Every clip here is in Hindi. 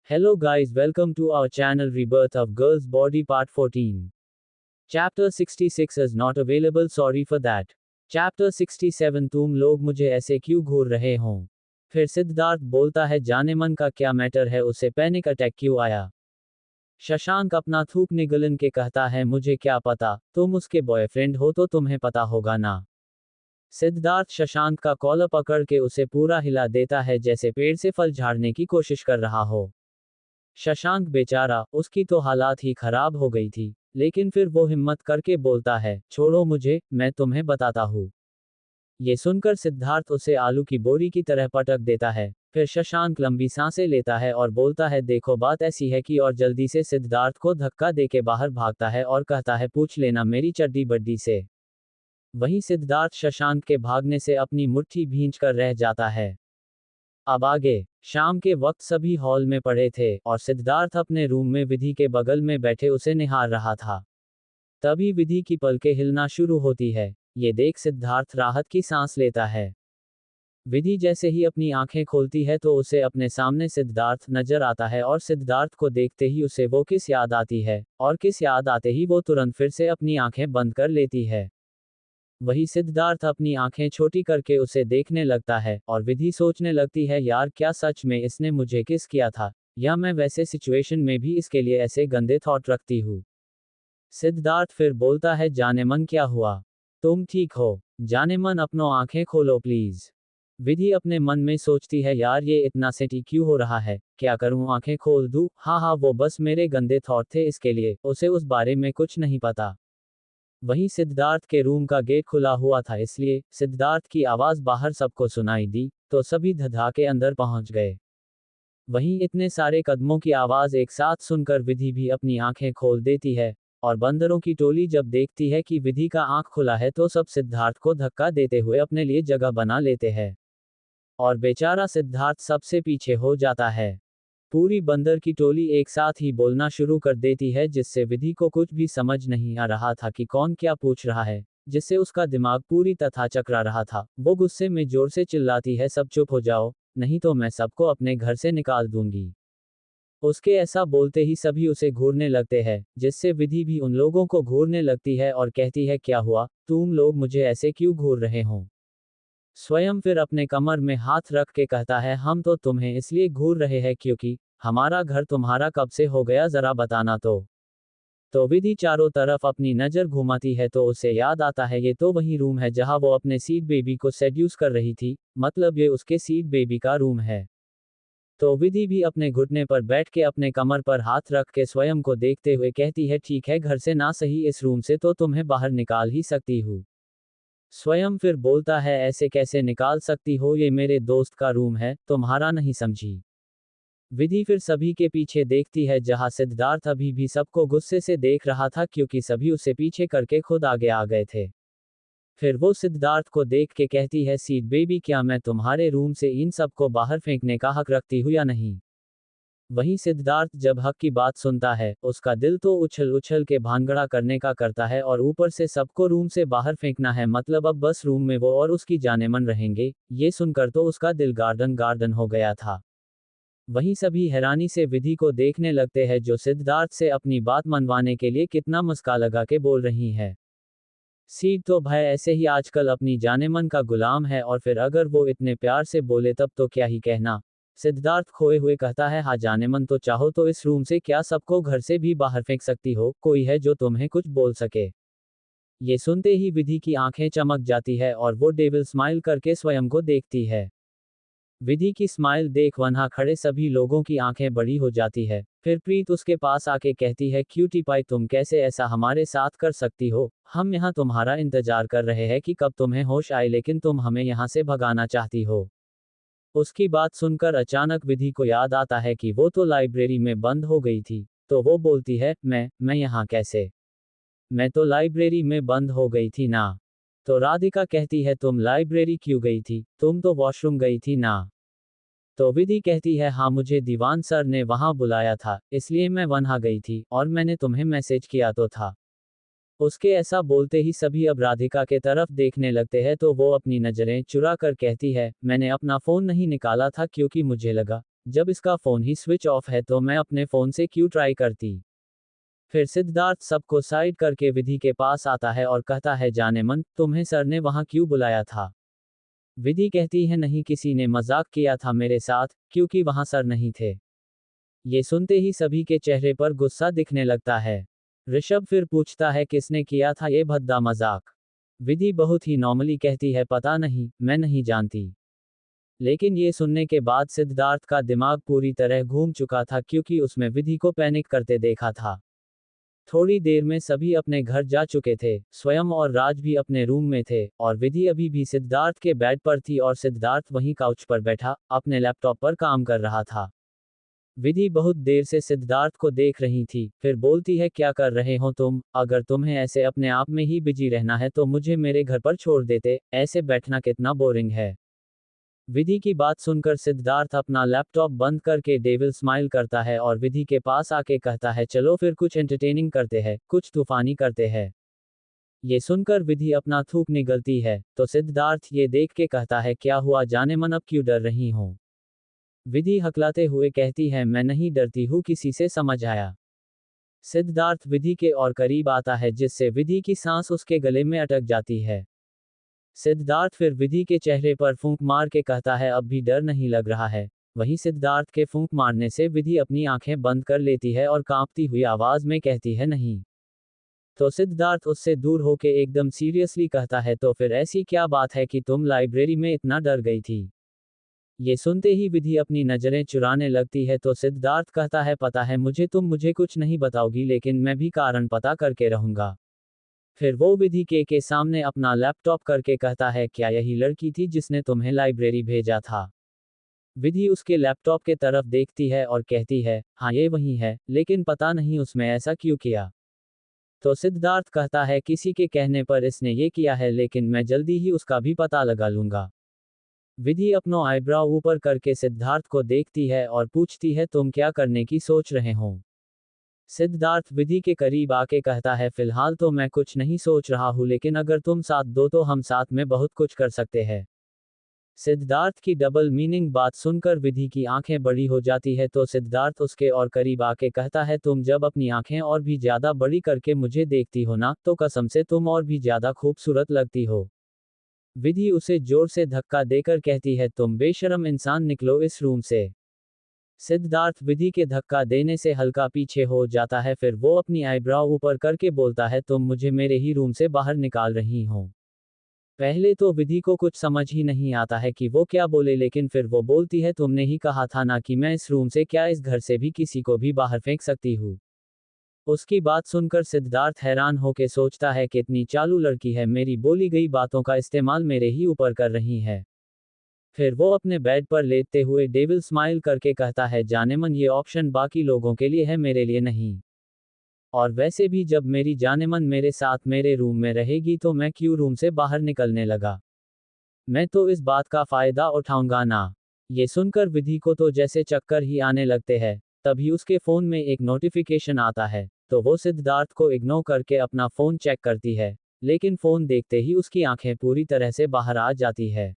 Hello guys, welcome to our channel Rebirth of Girl's Body Part 14. Chapter 66 is not available, sorry for that. Chapter 67 तुम लोग मुझे ऐसे क्यों घूर रहे हो? फिर सिद्धार्थ बोलता है जाने मन का क्या मैटर है, उसे पैनिक अटैक क्यों आया? शशांक अपना थूक निगलन के कहता है मुझे क्या पता, तुम उसके बॉयफ्रेंड हो तो तुम्हें पता होगा ना। सिद्धार्थ शशांक का कॉलर पकड़ के उसे पूरा हिला देता है जैसे पेड़ से फल झाड़ने की कोशिश कर रहा हो। शशांक बेचारा, उसकी तो हालात ही खराब हो गई थी, लेकिन फिर वो हिम्मत करके बोलता है छोड़ो मुझे, मैं तुम्हें बताता हूँ। ये सुनकर सिद्धार्थ उसे आलू की बोरी की तरह पटक देता है। फिर शशांक लंबी सांसें लेता है और बोलता है देखो बात ऐसी है कि, और जल्दी से सिद्धार्थ को धक्का देके बाहर भागता है और कहता है पूछ लेना मेरी चड्डी बड्डी से। वहीं सिद्धार्थ शशांक के भागने से अपनी मुट्ठी भींच कर रह जाता है। अब आगे, शाम के वक्त सभी हॉल में पड़े थे और सिद्धार्थ अपने रूम में विधि के बगल में बैठे उसे निहार रहा था। तभी विधि की पलकें हिलना शुरू होती है। ये देख सिद्धार्थ राहत की सांस लेता है। विधि जैसे ही अपनी आंखें खोलती है तो उसे अपने सामने सिद्धार्थ नजर आता है और सिद्धार्थ को देखते ही उसे वो किस याद आती है, और किस याद आते ही वो तुरंत फिर से अपनी आंखें बंद कर लेती है। वही सिद्धार्थ अपनी आंखें छोटी करके उसे देखने लगता है और विधि सोचने लगती है यार क्या सच में इसने मुझे किस किया था, या मैं वैसे सिचुएशन में भी इसके लिए ऐसे गंदे थॉट रखती हूँ। सिद्धार्थ फिर बोलता है जाने मन क्या हुआ, तुम ठीक हो? जाने मन अपनों आंखें खोलो प्लीज। विधि अपने मन में सोचती है यार ये इतना सेटी क्यों हो रहा है, क्या करूं आंखें खोल दूं, हाँ वो बस मेरे गंदे थॉट थे, इसके लिए उसे उस बारे में कुछ नहीं पता। वहीं सिद्धार्थ के रूम का गेट खुला हुआ था, इसलिए सिद्धार्थ की आवाज बाहर सबको सुनाई दी, तो सभी धधा के अंदर पहुंच गए। वहीं इतने सारे कदमों की आवाज एक साथ सुनकर विधि भी अपनी आंखें खोल देती है, और बंदरों की टोली जब देखती है कि विधि का आंख खुला है तो सब सिद्धार्थ को धक्का देते हुए अपने लिए जगह बना लेते हैं। और बेचारा सिद्धार्थ सबसे पीछे हो जाता है। पूरी बंदर की टोली एक साथ ही बोलना शुरू कर देती है जिससे विधि को कुछ भी समझ नहीं आ रहा था कि कौन क्या पूछ रहा है, जिससे उसका दिमाग पूरी तरह चकरा रहा था। वो गुस्से में जोर से चिल्लाती है सब चुप हो जाओ, नहीं तो मैं सबको अपने घर से निकाल दूंगी। उसके ऐसा बोलते ही सभी उसे घूरने लगते हैं, जिससे विधि भी उन लोगों को घूरने लगती है और कहती है क्या हुआ, तुम लोग मुझे ऐसे क्यों घूर रहे हो? स्वयं फिर अपने कमर में हाथ रख के कहता है हम तो तुम्हें इसलिए घूर रहे हैं क्योंकि हमारा घर तुम्हारा कब से हो गया जरा बताना तो विधि चारों तरफ अपनी नजर घुमाती है तो उसे याद आता है ये तो वही रूम है जहां वो अपने सीड बेबी को सेड्यूस कर रही थी, मतलब ये उसके सीड बेबी का रूम है। तो विधि भी अपने घुटने पर बैठ के अपने कमर पर हाथ रख के स्वयं को देखते हुए कहती है ठीक है, घर से ना सही इस रूम से तो तुम्हें बाहर निकाल ही सकती हूँ। स्वयं फिर बोलता है ऐसे कैसे निकाल सकती हो, ये मेरे दोस्त का रूम है, तुम्हारा नहीं समझी। विधि फिर सभी के पीछे देखती है जहां सिद्धार्थ अभी भी सबको गुस्से से देख रहा था क्योंकि सभी उसे पीछे करके खुद आगे आ गए थे। फिर वो सिद्धार्थ को देख के कहती है सीड बेबी क्या मैं तुम्हारे रूम से इन सबको बाहर फेंकने का हक रखती हूँ या नहीं? वहीं सिद्धार्थ जब हक की बात सुनता है उसका दिल तो उछल उछल के भांगड़ा करने का करता है, और ऊपर से सबको रूम से बाहर फेंकना है, मतलब अब बस रूम में वो और उसकी जानेमन रहेंगे। ये सुनकर तो उसका दिल गार्डन गार्डन हो गया था। वहीं सभी हैरानी से विधि को देखने लगते हैं जो सिद्धार्थ से अपनी बात मनवाने के लिए कितना मस्का लगा के बोल रही है। सीड तो भाई ऐसे ही आजकल अपनी जानेमन का गुलाम है, और फिर अगर वो इतने प्यार से बोले तब तो क्या ही कहना। सिद्धार्थ खोए हुए कहता है हाँ जानेमन, तो चाहो तो इस रूम से क्या सबको घर से भी बाहर फेंक सकती हो, कोई है जो तुम्हें कुछ बोल सके? ये सुनते ही विधि की आंखें चमक जाती है और वो डेविल स्माइल करके स्वयं को देखती है। विधि की स्माइल देख वहां खड़े सभी लोगों की आंखें बड़ी हो जाती है। फिर प्रीत उसके पास आके कहती है क्यूटी पाई तुम कैसे ऐसा हमारे साथ कर सकती हो, हम यहाँ तुम्हारा इंतजार कर रहे हैं कि कब तुम्हें होश आए, लेकिन तुम हमें यहाँ से भगाना चाहती हो। उसकी बात सुनकर अचानक विधि को याद आता है कि वो तो लाइब्रेरी में बंद हो गई थी, तो वो बोलती है मैं यहाँ कैसे? मैं तो लाइब्रेरी में बंद हो गई थी ना। तो राधिका कहती है तुम लाइब्रेरी क्यों गई थी, तुम तो वॉशरूम गई थी ना। तो विधि कहती है हाँ मुझे दीवान सर ने वहां बुलाया था, इसलिए मैं वहां गई थी, और मैंने तुम्हें मैसेज किया तो था। उसके ऐसा बोलते ही सभी अब राधिका के तरफ देखने लगते हैं तो वो अपनी नजरें चुरा कर कहती है मैंने अपना फोन नहीं निकाला था क्योंकि मुझे लगा जब इसका फोन ही स्विच ऑफ है तो मैं अपने फोन से क्यों ट्राई करती। फिर सिद्धार्थ सबको साइड करके विधि के पास आता है और कहता है, जाने मन, तुम्हें सर ने वहां क्यों बुलाया था। विधि कहती है, नहीं, किसी ने मजाक किया था मेरे साथ, क्योंकि वहां सर नहीं थे। ये सुनते ही सभी के चेहरे पर गुस्सा दिखने लगता है। ऋषभ फिर पूछता है, किसने किया था ये भद्दा मजाक। विधि बहुत ही नॉर्मली कहती है, पता नहीं, मैं नहीं जानती। लेकिन ये सुनने के बाद सिद्धार्थ का दिमाग पूरी तरह घूम चुका था, क्योंकि उसमें विधि को पैनिक करते देखा था। थोड़ी देर में सभी अपने घर जा चुके थे, स्वयं और राज भी अपने रूम में थे, और विधि अभी भी सिद्धार्थ के बेड पर थी और सिद्धार्थ वहीं काउच पर बैठा अपने लैपटॉप पर काम कर रहा था। विधि बहुत देर से सिद्धार्थ को देख रही थी, फिर बोलती है, क्या कर रहे हो तुम। अगर तुम्हें ऐसे अपने आप में ही बिजी रहना है तो मुझे मेरे घर पर छोड़ देते, ऐसे बैठना कितना बोरिंग है। विधि की बात सुनकर सिद्धार्थ अपना लैपटॉप बंद करके डेविल स्माइल करता है और विधि के पास आके कहता है, चलो फिर कुछ एंटरटेनिंग करते हैं, कुछ तूफानी करते हैं। ये सुनकर विधि अपना थूक निगलती है, तो सिद्धार्थ ये देख के कहता है, क्या हुआ जाने मन, अब क्यों डर रही हो। विधि हकलाते हुए कहती है, मैं नहीं डरती हूँ किसी से, समझ आया। सिद्धार्थ विधि के और करीब आता है, जिससे विधि की सांस उसके गले में अटक जाती है। सिद्धार्थ फिर विधि के चेहरे पर फूंक मार के कहता है, अब भी डर नहीं लग रहा है। वहीं सिद्धार्थ के फूंक मारने से विधि अपनी आंखें बंद कर लेती है और कांपती हुई आवाज में कहती है, नहीं। तो सिद्धार्थ उससे दूर होके एकदम सीरियसली कहता है, तो फिर ऐसी क्या बात है कि तुम लाइब्रेरी में इतना डर गई थी। ये सुनते ही विधि अपनी नजरें चुराने लगती है, तो सिद्धार्थ कहता है, पता है मुझे, तुम मुझे कुछ नहीं बताओगी, लेकिन मैं भी कारण पता करके रहूंगा। फिर वो विधि के सामने अपना लैपटॉप करके कहता है, क्या यही लड़की थी जिसने तुम्हें लाइब्रेरी भेजा था। विधि उसके लैपटॉप के तरफ देखती है और कहती है, हाँ ये वही है, लेकिन पता नहीं उसमें ऐसा क्यों किया। तो सिद्धार्थ कहता है, किसी के कहने पर इसने ये किया है, लेकिन मैं जल्दी ही उसका भी पता लगा लूंगा। विधि अपनो आईब्राव ऊपर करके सिद्धार्थ को देखती है और पूछती है, तुम क्या करने की सोच रहे हो। सिद्धार्थ विधि के करीब आके कहता है, फिलहाल तो मैं कुछ नहीं सोच रहा हूँ, लेकिन अगर तुम साथ दो तो हम साथ में बहुत कुछ कर सकते हैं। सिद्धार्थ की डबल मीनिंग बात सुनकर विधि की आंखें बड़ी हो जाती है, तो सिद्धार्थ उसके और करीब आके कहता है, तुम जब अपनी आंखें और भी ज्यादा बड़ी करके मुझे देखती हो ना, तो कसम से तुम और भी ज्यादा खूबसूरत लगती हो। विधि उसे जोर से धक्का देकर कहती है, तुम बेशरम इंसान, निकलो इस रूम से। सिद्धार्थ विधि के धक्का देने से हल्का पीछे हो जाता है, फिर वो अपनी आईब्राव ऊपर करके बोलता है, तुम मुझे मेरे ही रूम से बाहर निकाल रही हो। पहले तो विधि को कुछ समझ ही नहीं आता है कि वो क्या बोले, लेकिन फिर वो बोलती है, तुमने ही कहा था ना कि मैं इस रूम से क्या इस घर से भी किसी को भी बाहर फेंक सकती हूँ। उसकी बात सुनकर सिद्धार्थ हैरान होके सोचता है, कितनी चालू लड़की है, मेरी बोली गई बातों का इस्तेमाल मेरे ही ऊपर कर रही है। फिर वो अपने बेड पर लेटते हुए डेविल स्माइल करके कहता है, जाने मन, ये ऑप्शन बाकी लोगों के लिए है, मेरे लिए नहीं। और वैसे भी जब मेरी जाने मन मेरे साथ मेरे रूम में रहेगी तो मैं क्यों रूम से बाहर निकलने लगा। मैं तो इस बात का फायदा उठाऊंगा ना। ये सुनकर विधि को तो जैसे चक्कर ही आने लगते हैं। तभी उसके फोन में एक नोटिफिकेशन आता है, तो वो सिद्धार्थ को इग्नोर करके अपना फोन चेक करती है, लेकिन फोन देखते ही उसकी आंखें पूरी तरह से बाहर आ जाती है।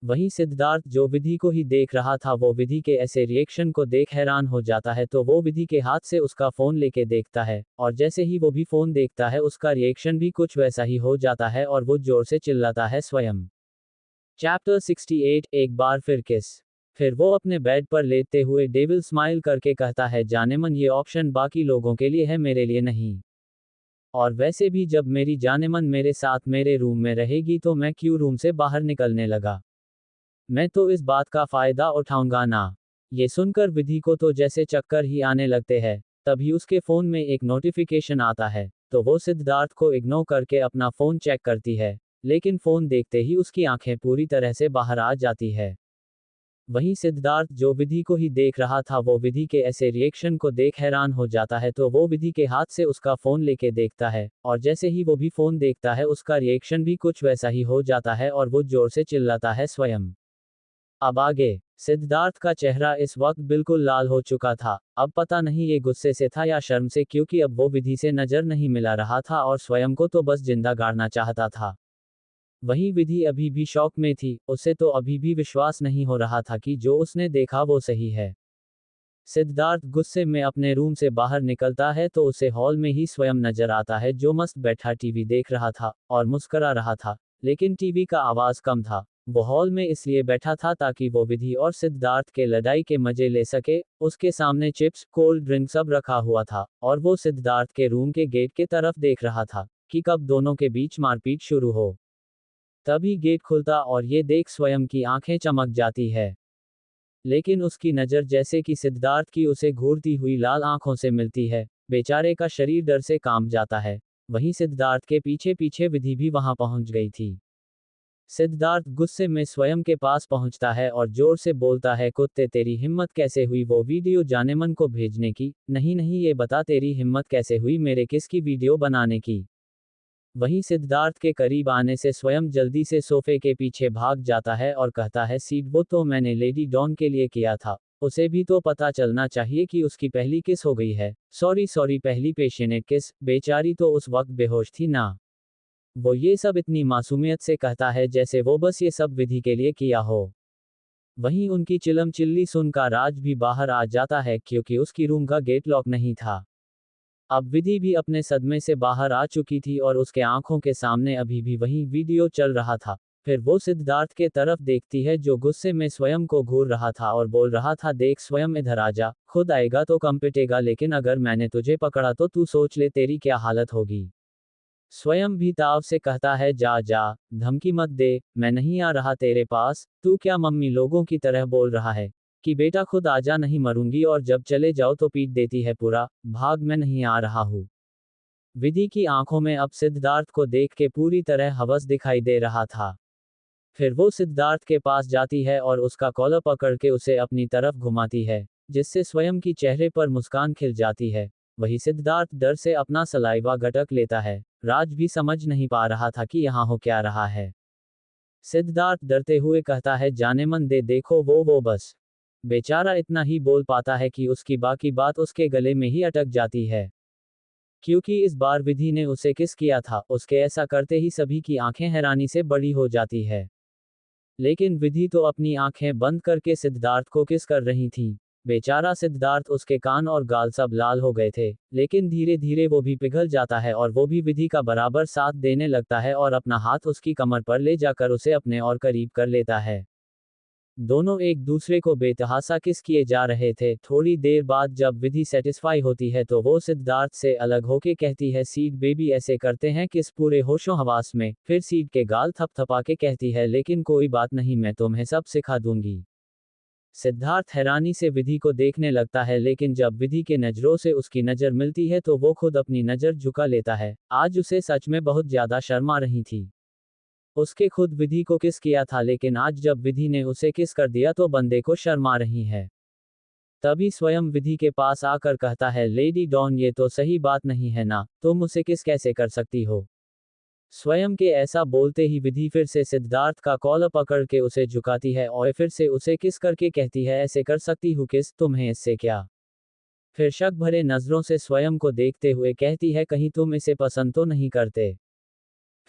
वहीं सिद्धार्थ जो विधि को ही देख रहा था, वो विधि के ऐसे रिएक्शन को देख हैरान हो जाता है, तो वो विधि के हाथ से उसका फोन लेके देखता है, और जैसे ही वो भी फोन देखता है उसका रिएक्शन भी कुछ वैसा ही हो जाता है और वो जोर से चिल्लाता है, स्वयं। चैप्टर 68, एक बार फिर किस। फिर वो अपने बेड पर लेटते हुए डेविल स्माइल करके कहता है, जाने मन, ये ऑप्शन बाकी लोगों के लिए है, मेरे लिए नहीं। और वैसे भी जब मेरी जाने मन मेरे साथ मेरे रूम में रहेगी तो मैं क्यों रूम से बाहर निकलने लगा। मैं तो इस बात का फायदा उठाऊंगा ना। ये सुनकर विधि को तो जैसे चक्कर ही आने लगते हैं। तभी उसके फोन में एक नोटिफिकेशन आता है, तो वो सिद्धार्थ को इग्नोर करके अपना फोन चेक करती है, लेकिन फोन देखते ही उसकी आंखें पूरी तरह से बाहर आ जाती है। वहीं सिद्धार्थ जो विधि को ही देख रहा था, वो विधि के ऐसे रिएक्शन को देख हैरान हो जाता है, तो वो विधि के हाथ से उसका फोन लेके देखता है, और जैसे ही वो भी फोन देखता है उसका रिएक्शन भी कुछ वैसा ही हो जाता है और वो जोर से चिल्लाता है, स्वयं। अब आगे। सिद्धार्थ का चेहरा इस वक्त बिल्कुल लाल हो चुका था। अब पता नहीं ये गुस्से से था या शर्म से, क्योंकि अब वो विधि से नजर नहीं मिला रहा था और स्वयं को तो बस जिंदा गाड़ना चाहता था। वहीं विधि अभी भी शॉक में थी, उसे तो अभी भी विश्वास नहीं हो रहा था कि जो उसने देखा वो सही है। सिद्धार्थ गुस्से में अपने रूम से बाहर निकलता है तो उसे हॉल में ही स्वयं नजर आता है, जो मस्त बैठा टीवी देख रहा था और मुस्करा रहा था। लेकिन टीवी का आवाज कम था। वो हॉल में इसलिए बैठा था ताकि वो विधि और सिद्धार्थ के लड़ाई के मजे ले सके। उसके सामने चिप्स, कोल्ड ड्रिंक सब रखा हुआ था और वो सिद्धार्थ के रूम के गेट के तरफ देख रहा था कि कब दोनों के बीच मारपीट शुरू हो। तभी गेट खुलता और ये देख स्वयं की आंखें चमक जाती है। लेकिन उसकी नज़र जैसे कि सिद्धार्थ की उसे घूरती हुई लाल आंखों से मिलती है। बेचारे का शरीर डर से कांप जाता है। वहीं सिद्धार्थ के पीछे पीछे विधि भी वहां पहुंच गई थी। सिद्धार्थ गुस्से में स्वयं के पास पहुंचता है और जोर से बोलता है, कुत्ते तेरी हिम्मत कैसे हुई वो वीडियो जानेमन को भेजने की। नहीं नहीं, ये बता तेरी हिम्मत कैसे हुई मेरे किस की वीडियो बनाने की। वहीं सिद्धार्थ के करीब आने से स्वयं जल्दी से सोफे के पीछे भाग जाता है और कहता है, सीट वो तो मैंने लेडी डॉन के लिए किया था। उसे भी तो पता चलना चाहिए कि उसकी पहली किस हो गई है। सॉरी सॉरी, पहली पेशेनेट किस, बेचारी तो उस वक्त बेहोश थी ना। वो ये सब इतनी मासूमियत से कहता है जैसे वो बस ये सब विधि के लिए किया हो। वहीं उनकी चिलम चिल्ली सुनकर राज भी बाहर आ जाता है क्योंकि उसकी रूम का गेट लॉक नहीं था। अब विधि भी अपने सदमे से बाहर आ चुकी थी और उसके आंखों के सामने अभी भी वही वीडियो चल रहा था। फिर वो सिद्धार्थ के तरफ देखती है जो गुस्से में स्वयं को घूर रहा था और बोल रहा था, देख स्वयं इधर आ जा, खुद आएगा तो कम पिटेगा लेकिन अगर मैंने तुझे पकड़ा तो तू सोच ले तेरी क्या हालत होगी। स्वयं भी ताव से कहता है, जा जा, धमकी मत दे, मैं नहीं आ रहा तेरे पास। तू क्या मम्मी लोगों की तरह बोल रहा है कि बेटा खुद आजा, नहीं मरूंगी और जब चले जाओ तो पीट देती है पूरा। भाग, मैं नहीं आ रहा हूँ। विधि की आंखों में अब सिद्धार्थ को देख के पूरी तरह हवस दिखाई दे रहा था। फिर वो सिद्धार्थ के पास जाती है और उसका कॉलर पकड़ के उसे अपनी तरफ घुमाती है, जिससे स्वयं की चेहरे पर मुस्कान खिल जाती है। वही सिद्धार्थ डर से अपना सलाइवा गटक लेता है। राज भी समझ नहीं पा रहा था कि यहाँ हो क्या रहा है। सिद्धार्थ डरते हुए कहता है, जाने मन दे, देखो वो बस। बेचारा इतना ही बोल पाता है कि उसकी बाकी बात उसके गले में ही अटक जाती है। क्योंकि इस बार विधि ने उसे किस किया था, उसके ऐसा करते ही सभी की आंखें हैरानी से बड़ी हो जाती है। लेकिन विधि तो अपनी आंखें बंद करके सिद्धार्थ को किस कर रही थी। बेचारा सिद्धार्थ, उसके कान और गाल सब लाल हो गए थे, लेकिन धीरे धीरे वो भी पिघल जाता है और वो भी विधि का बराबर साथ देने लगता है और अपना हाथ उसकी कमर पर ले जाकर उसे अपने और करीब कर लेता है। दोनों एक दूसरे को बेतहासा किस किए जा रहे थे। थोड़ी देर बाद जब विधि सेटिस्फाई होती है तो वो सिद्धार्थ से अलग होके कहती है, सीड बेबी ऐसे करते हैं किस पूरे होशो हवास में। फिर सीड के गाल थपथपा के कहती है, लेकिन कोई बात नहीं, मैं तुम्हें सब सिखा दूंगी। सिद्धार्थ हैरानी से विधि को देखने लगता है, लेकिन जब विधि के नजरों से उसकी नजर मिलती है तो वो खुद अपनी नजर झुका लेता है। आज उसे सच में बहुत ज्यादा शर्म आ रही थी। उसके खुद विधि को किस किया था, लेकिन आज जब विधि ने उसे किस कर दिया तो बंदे को शर्म आ रही है। तभी स्वयं विधि के पास आकर कहता है, लेडी डॉन ये तो सही बात नहीं है ना, तुम उसे किस कैसे कर सकती हो। स्वयं के ऐसा बोलते ही विधि फिर से सिद्धार्थ का कॉलर पकड़ के उसे झुकाती है और फिर से उसे किस करके कहती है, ऐसे कर सकती हूँ किस, तुम्हें इससे क्या। फिर शक भरे नजरों से स्वयं को देखते हुए कहती है, कहीं तुम इसे पसंद तो नहीं करते।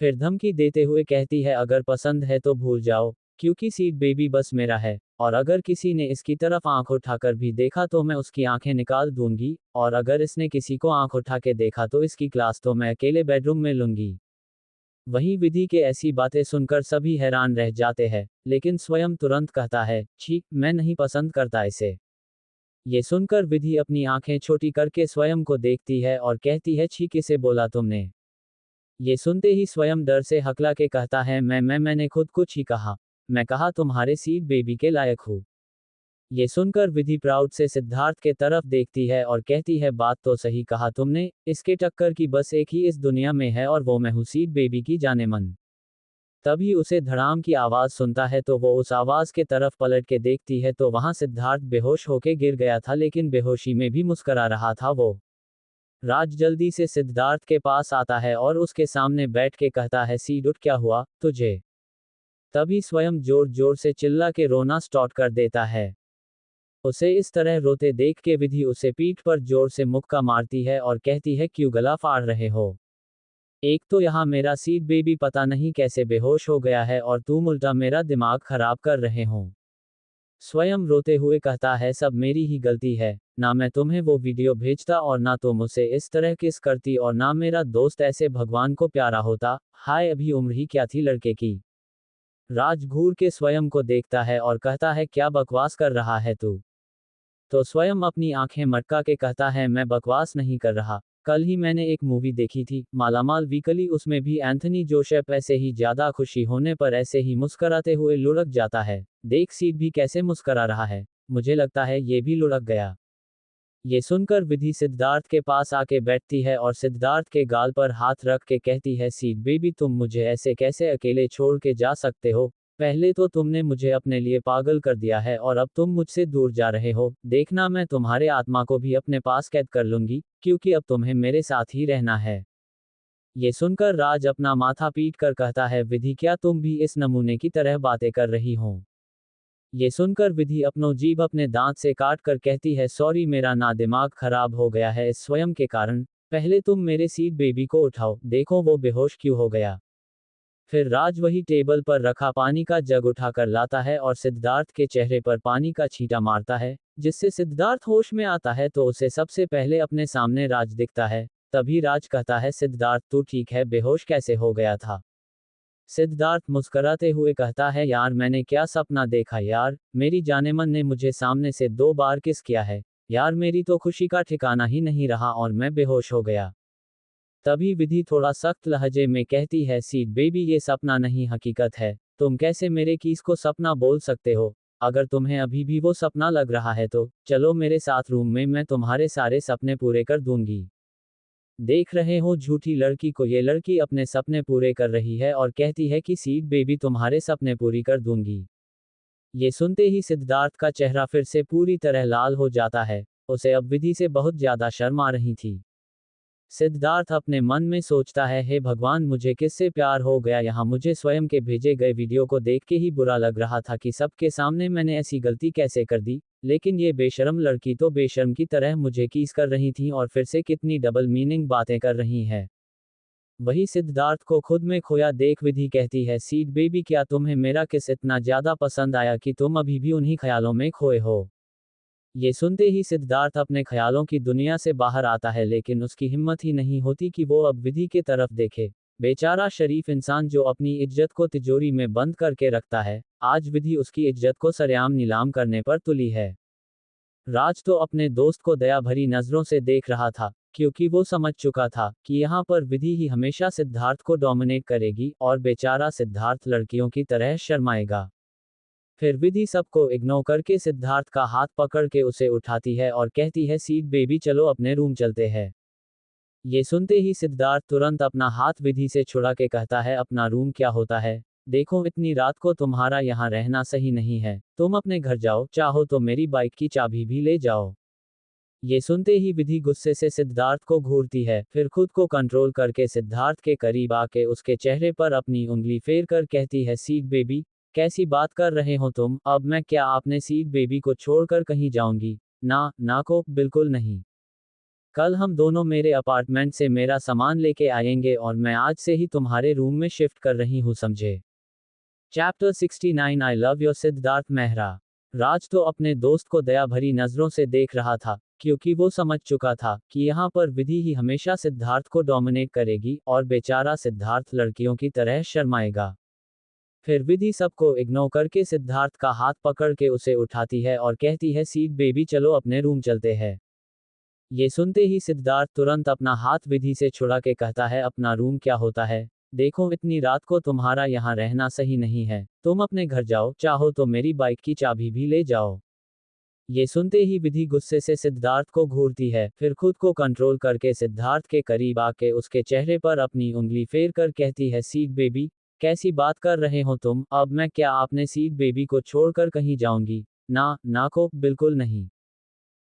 फिर धमकी देते हुए कहती है, अगर पसंद है तो भूल जाओ, क्योंकि सीड बेबी बस मेरा है, और अगर किसी ने इसकी तरफ आंख उठाकर भी देखा तो मैं उसकी आंखें निकाल दूंगी, और अगर इसने किसी को आंख उठा के देखा तो इसकी क्लास तो मैं अकेले बेडरूम में लूंगी। वहीं विधि के ऐसी बातें सुनकर सभी हैरान रह जाते हैं, लेकिन स्वयं तुरंत कहता है, छी, मैं नहीं पसंद करता इसे। ये सुनकर विधि अपनी आंखें छोटी करके स्वयं को देखती है और कहती है, छी किसे बोला तुमने। ये सुनते ही स्वयं डर से हकला के कहता है, मैंने खुद कुछ ही कहा। मैं कहा तुम्हारे सीड बेबी के लायक हूँ। ये सुनकर विधि प्राउड से सिद्धार्थ के तरफ देखती है और कहती है, बात तो सही कहा तुमने, इसके टक्कर की बस एक ही इस दुनिया में है और वो मैं हूँ, सीड बेबी की जाने मन। तभी उसे धड़ाम की आवाज सुनता है तो वो उस आवाज के तरफ पलट के देखती है तो वहां सिद्धार्थ बेहोश होके गिर गया था, लेकिन बेहोशी में भी मुस्करा रहा था वो। राज जल्दी से सिद्धार्थ के पास आता है और उसके सामने बैठ के कहता है, सीड उठ, क्या हुआ तुझे। तभी स्वयं जोर जोर से चिल्ला के रोना स्टार्ट कर देता है। उसे इस तरह रोते देख के विधि उसे पीठ पर जोर से मुक्का मारती है और कहती है, क्यों गला फाड़ रहे हो। एक तो यहाँ मेरा सीड बेबी पता नहीं कैसे बेहोश हो गया है और तुम उल्टा मेरा दिमाग खराब कर रहे हो। स्वयं रोते हुए कहता है सब मेरी ही गलती है, ना मैं तुम्हें वो वीडियो भेजता और ना तुम उसे इस तरह किस करती और ना मेरा दोस्त ऐसे भगवान को प्यारा होता। हाय अभी उम्र ही क्या थी लड़के की। राज घूर के स्वयं को देखता है और कहता है क्या बकवास कर रहा है तू। तो स्वयं अपनी आंखें मटका के कहता है मैं बकवास नहीं कर रहा। कल ही मैंने एक मूवी देखी थी मालामाल वीकली, उसमें भी एंथनी जोसेफ ऐसे ही ज्यादा खुशी होने पर ऐसे ही मुस्कराते हुए लुढ़क जाता है। देख सीट भी कैसे मुस्करा रहा है, मुझे लगता है ये भी लुढ़क गया। ये सुनकर विधि सिद्धार्थ के पास आके बैठती है और सिद्धार्थ के गाल पर हाथ रख के कहती है सीड बेबी तुम मुझे ऐसे कैसे अकेले छोड़ के जा सकते हो। पहले तो तुमने मुझे अपने लिए पागल कर दिया है और अब तुम मुझसे दूर जा रहे हो। देखना मैं तुम्हारे आत्मा को भी अपने पास कैद कर लूंगी, क्योंकि अब तुम्हें मेरे साथ ही रहना है। ये सुनकर राज अपना माथा पीट कर कहता है विधि क्या तुम भी इस नमूने की तरह बातें कर रही हो। ये सुनकर विधि अपनो जीभ अपने दांत से काट कर कहती है सॉरी मेरा ना दिमाग खराब हो गया है इस स्वयं के कारण। पहले तुम मेरे सीड बेबी को उठाओ, देखो वो बेहोश क्यों हो गया। फिर राज वही टेबल पर रखा पानी का जग उठाकर लाता है और सिद्धार्थ के चेहरे पर पानी का छींटा मारता है, जिससे सिद्धार्थ होश में आता है तो उसे सबसे पहले अपने सामने राज दिखता है। तभी राज कहता है सिद्धार्थ तू ठीक है, बेहोश कैसे हो गया था। सिद्धार्थ मुस्कुराते हुए कहता है यार मैंने क्या सपना देखा यार, मेरी जानेमन ने मुझे सामने से 2 बार किस किया है। यार मेरी तो खुशी का ठिकाना ही नहीं रहा और मैं बेहोश हो गया। तभी विधि थोड़ा सख्त लहजे में कहती है सीड बेबी ये सपना नहीं हकीकत है, तुम कैसे मेरे किस को सपना बोल सकते हो। अगर तुम्हें अभी भी वो सपना लग रहा है तो चलो मेरे साथ रूम में, मैं तुम्हारे सारे सपने पूरे कर दूंगी। देख रहे हो झूठी लड़की को, ये लड़की अपने सपने पूरे कर रही है और कहती है कि सीड बेबी तुम्हारे सपने पूरी कर दूंगी। ये सुनते ही सिद्धार्थ का चेहरा फिर से पूरी तरह लाल हो जाता है, उसे अब विधि से बहुत ज्यादा शर्म आ रही थी। सिद्धार्थ अपने मन में सोचता है हे भगवान मुझे किससे प्यार हो गया, यहाँ मुझे स्वयं के भेजे गए वीडियो को देख के ही बुरा लग रहा था कि सबके सामने मैंने ऐसी गलती कैसे कर दी, लेकिन ये बेशर्म लड़की तो बेशर्म की तरह मुझे कीस कर रही थी और फिर से कितनी डबल मीनिंग बातें कर रही है। वही सिद्धार्थ को खुद में खोया देख विधि कहती है सीड बेबी क्या तुम्हें मेरा किस इतना ज्यादा पसंद आया कि तुम अभी भी उन्हीं ख्यालों में खोए हो। ये सुनते ही सिद्धार्थ अपने ख्यालों की दुनिया से बाहर आता है, लेकिन उसकी हिम्मत ही नहीं होती कि वो अब विधि के तरफ देखे। बेचारा शरीफ इंसान जो अपनी इज्जत को तिजोरी में बंद करके रखता है, आज विधि उसकी इज्जत को सरेआम नीलाम करने पर तुली है। राज तो अपने दोस्त को दया भरी नजरों से देख रहा था, क्योंकि वो समझ चुका था कि यहाँ पर विधि ही हमेशा सिद्धार्थ को डोमिनेट करेगी और बेचारा सिद्धार्थ लड़कियों की तरह शर्माएगा। फिर विधि सबको इग्नोर करके सिद्धार्थ का हाथ पकड़ के उसे उठाती है और कहती है सीड बेबी चलो अपने रूम चलते हैं। ये सुनते ही सिद्धार्थ तुरंत अपना हाथ विधि से छुड़ा के कहता है अपना रूम क्या होता है, देखो इतनी रात को तुम्हारा यहाँ रहना सही नहीं है, तुम अपने घर जाओ, चाहो तो मेरी बाइक की चाबी भी ले जाओ। ये सुनते ही विधि गुस्से से सिद्धार्थ को घूरती है, फिर खुद को कंट्रोल करके सिद्धार्थ के करीब आके उसके चेहरे पर अपनी उंगली फेर कर कहती है सीड बेबी कैसी बात कर रहे हो तुम, अब मैं क्या आपने सीड बेबी को छोड़कर कहीं जाऊंगी। ना ना को बिल्कुल नहीं। कल हम दोनों मेरे अपार्टमेंट से मेरा सामान लेके आएंगे और मैं आज से ही तुम्हारे रूम में शिफ्ट कर रही हूँ समझे। Chapter 69 I love your Siddharth Mehra. Raj तो अपने दोस्त को दया भरी नजरों से देख रहा था, क्योंकि वो समझ चुका था कि यहाँ पर विधि ही हमेशा सिद्धार्थ को डोमिनेट करेगी और बेचारा सिद्धार्थ लड़कियों की तरह शर्माएगा। फिर विधि सबको इग्नोर करके सिद्धार्थ का हाथ पकड़ के उसे उठाती है और कहती है सीड बेबी चलो अपने रूम चलते हैं। ये सुनते ही सिद्धार्थ तुरंत अपना हाथ विधि से छुड़ा के कहता है अपना रूम क्या होता है, देखो इतनी रात को तुम्हारा यहाँ रहना सही नहीं है, तुम अपने घर जाओ, चाहो तो मेरी बाइक की चाबी भी ले जाओ। ये सुनते ही विधि गुस्से से सिद्धार्थ को घूरती है, फिर खुद को कंट्रोल करके सिद्धार्थ के करीब आके उसके चेहरे पर अपनी उंगली फेर कर कहती है सीड बेबी कैसी बात कर रहे हो तुम, अब मैं क्या आपने सीड बेबी को छोड़कर कहीं जाऊंगी। ना ना को बिल्कुल नहीं।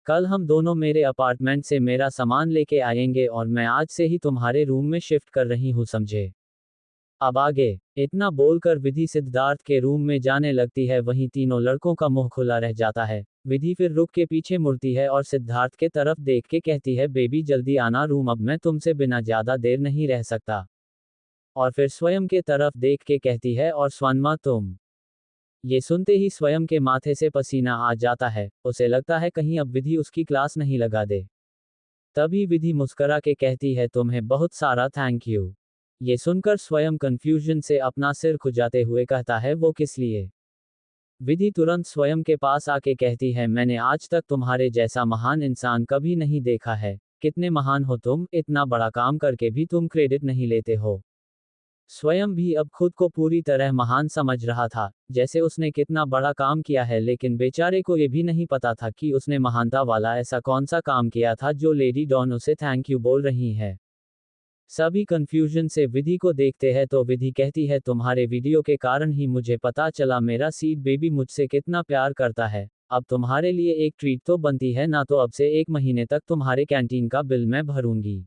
कल हम दोनों मेरे अपार्टमेंट से मेरा सामान लेके आएंगे और मैं आज से ही तुम्हारे रूम में शिफ्ट कर रही हूँ समझे। अब आगे। इतना बोलकर विधि सिद्धार्थ के रूम में जाने लगती है, वहीं तीनों लड़कों का मुंह खुला रह जाता है। विधि फिर रुक के पीछे मुड़ती है और सिद्धार्थ के तरफ देख के कहती है बेबी जल्दी आना रूम, अब मैं तुमसे बिना ज्यादा देर नहीं रह सकता। और फिर स्वयं के तरफ देख के कहती है, और स्वनमा तुम। ये सुनते ही स्वयं के माथे से पसीना आ जाता है, उसे लगता है कहीं अब विधि उसकी क्लास नहीं लगा दे। तभी विधि मुस्करा के कहती है, तुम्हें बहुत सारा थैंक यू। ये सुनकर स्वयं कंफ्यूजन से अपना सिर खुजाते हुए कहता है, वो किस लिए? विधि तुरंत स्वयं के पास आके कहती है, मैंने आज तक तुम्हारे जैसा महान इंसान कभी नहीं देखा है। कितने महान हो तुम, इतना बड़ा काम करके भी तुम क्रेडिट नहीं लेते हो। स्वयं भी अब खुद को पूरी तरह महान समझ रहा था, जैसे उसने कितना बड़ा काम किया है, लेकिन बेचारे को ये भी नहीं पता था कि उसने महानता वाला ऐसा कौन सा काम किया था जो लेडी डॉन उसे थैंक यू बोल रही है। सभी कंफ्यूजन से विधि को देखते हैं तो विधि कहती है, तुम्हारे वीडियो के कारण ही मुझे पता चला मेरा सीड बेबी मुझसे कितना प्यार करता है। अब तुम्हारे लिए एक ट्रीट तो बनती है ना, तो अब से 1 महीने तक तुम्हारे कैंटीन का बिल मैं भरूंगी।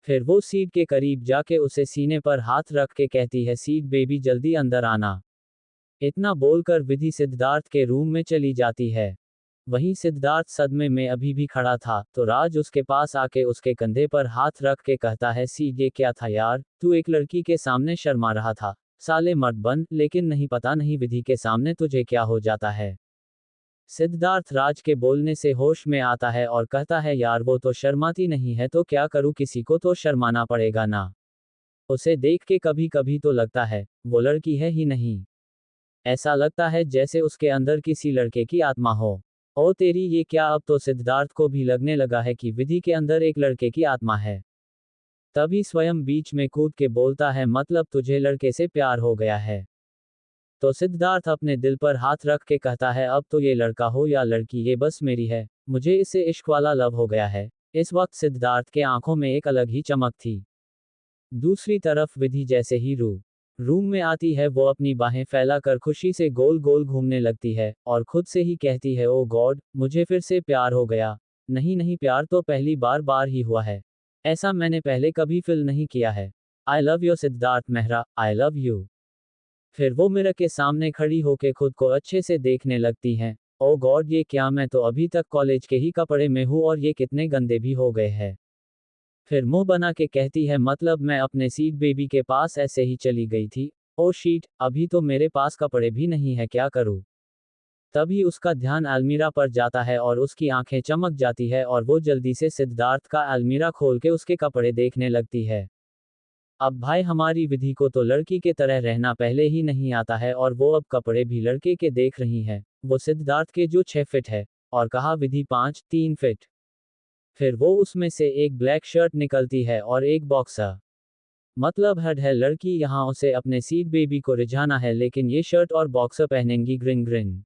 फिर वो सीड के करीब जाके उसे सीने पर हाथ रख के कहती है, सीड बेबी जल्दी अंदर आना। इतना बोलकर विधि सिद्धार्थ के रूम में चली जाती है। वहीं सिद्धार्थ सदमे में अभी भी खड़ा था, तो राज उसके पास आके उसके कंधे पर हाथ रख के कहता है, सीड ये क्या था यार, तू एक लड़की के सामने शर्मा रहा था। साले मर्द बन, लेकिन नहीं पता नहीं विधि के सामने तुझे क्या हो जाता है। सिद्धार्थ राज के बोलने से होश में आता है और कहता है, यार वो तो शर्माती नहीं है तो क्या करूं, किसी को तो शर्माना पड़ेगा ना। उसे देख के कभी कभी तो लगता है वो लड़की है ही नहीं। ऐसा लगता है जैसे उसके अंदर किसी लड़के की आत्मा हो। ओ तेरी ये क्या, अब तो सिद्धार्थ को भी लगने लगा है कि विधि के अंदर एक लड़के की आत्मा है। तभी स्वयं बीच में कूद के बोलता है, मतलब तुझे लड़के से प्यार हो गया है। तो सिद्धार्थ अपने दिल पर हाथ रख के कहता है, अब तो ये लड़का हो या लड़की ये बस मेरी है, मुझे इससे इश्क वाला लव हो गया है। इस वक्त सिद्धार्थ के आंखों में एक अलग ही चमक थी। दूसरी तरफ विधि जैसे ही रूम में आती है, वो अपनी बाहें फैलाकर खुशी से गोल गोल घूमने लगती है और खुद से ही कहती है, ओ गॉड, मुझे फिर से प्यार हो गया। नहीं नहीं, प्यार तो पहली बार ही हुआ है। ऐसा मैंने पहले कभी फील नहीं किया है। I love you Siddharth Mehra, I love you. फिर वो मिरर के सामने खड़ी होके खुद को अच्छे से देखने लगती हैं। ओ गॉड, ये क्या, मैं तो अभी तक कॉलेज के ही कपड़े में हूँ और ये कितने गंदे भी हो गए हैं। फिर मुंह बना के कहती है, मतलब मैं अपने सीड बेबी के पास ऐसे ही चली गई थी। ओ शीट, अभी तो मेरे पास कपड़े भी नहीं है, क्या करूँ। तभी उसका ध्यान अलमीरा पर जाता है और उसकी आंखें चमक जाती है और वो जल्दी से सिद्धार्थ का अलमीरा खोल के उसके कपड़े देखने लगती है। अब भाई हमारी विधि को तो लड़की के तरह रहना पहले ही नहीं आता है और वो अब कपड़े भी लड़के के देख रही है। वो सिद्धार्थ के जो 6 फीट है, और कहा विधि 5-3 फीट। फिर वो उसमें से एक ब्लैक शर्ट निकलती है और एक बॉक्सर। मतलब हद है, लड़की यहाँ उसे अपने सीड बेबी को रिझाना है, लेकिन ये शर्ट और बॉक्सर पहनेंगी ग्रिन ग्रिन।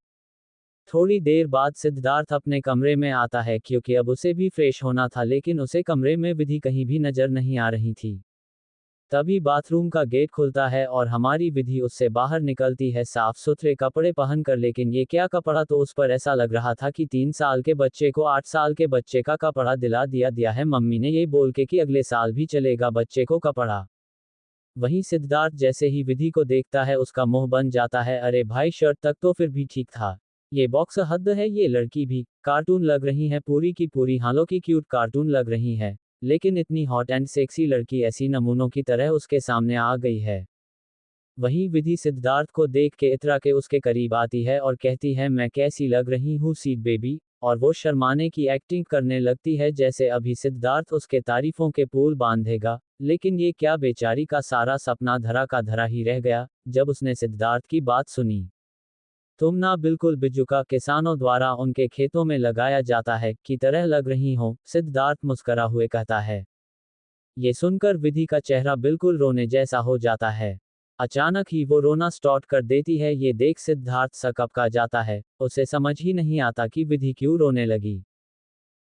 थोड़ी देर बाद सिद्धार्थ अपने कमरे में आता है, क्योंकि अब उसे भी फ्रेश होना था, लेकिन उसे कमरे में विधि कहीं भी नजर नहीं आ रही थी। तभी बाथरूम का गेट खुलता है और हमारी विधि उससे बाहर निकलती है साफ सुथरे कपड़े पहनकर, लेकिन ये क्या कपड़ा, तो उस पर ऐसा लग रहा था कि 3 साल के बच्चे को 8 साल के बच्चे का कपड़ा दिला दिया है मम्मी ने, ये बोल के कि अगले साल भी चलेगा बच्चे को कपड़ा। वहीं सिद्धार्थ जैसे ही विधि को देखता है उसका मुंह बन जाता है, अरे भाई शर्ट तक तो फिर भी ठीक था, ये बॉक्स हद है, ये लड़की भी कार्टून लग रही है पूरी की पूरी, हालों की क्यूट कार्टून लग रही है। लेकिन इतनी हॉट एंड सेक्सी लड़की ऐसी नमूनों की तरह उसके सामने आ गई है। वहीं विधि सिद्धार्थ को देख के इतरा के उसके करीब आती है और कहती है, मैं कैसी लग रही हूँ सीड बेबी, और वो शर्माने की एक्टिंग करने लगती है जैसे अभी सिद्धार्थ उसके तारीफों के पुल बांधेगा। लेकिन ये क्या, बेचारी का सारा सपना धरा का धरा ही रह गया जब उसने सिद्धार्थ की बात सुनी। तुम ना बिल्कुल बिजुका किसानों द्वारा उनके खेतों में लगाया जाता है की तरह लग रही हो, सिद्धार्थ मुस्करा हुए कहता है। ये सुनकर विधि का चेहरा बिल्कुल रोने जैसा हो जाता है। अचानक ही वो रोना स्टार्ट कर देती है, ये देख सिद्धार्थ सकपका जाता है, उसे समझ ही नहीं आता कि विधि क्यों रोने लगी।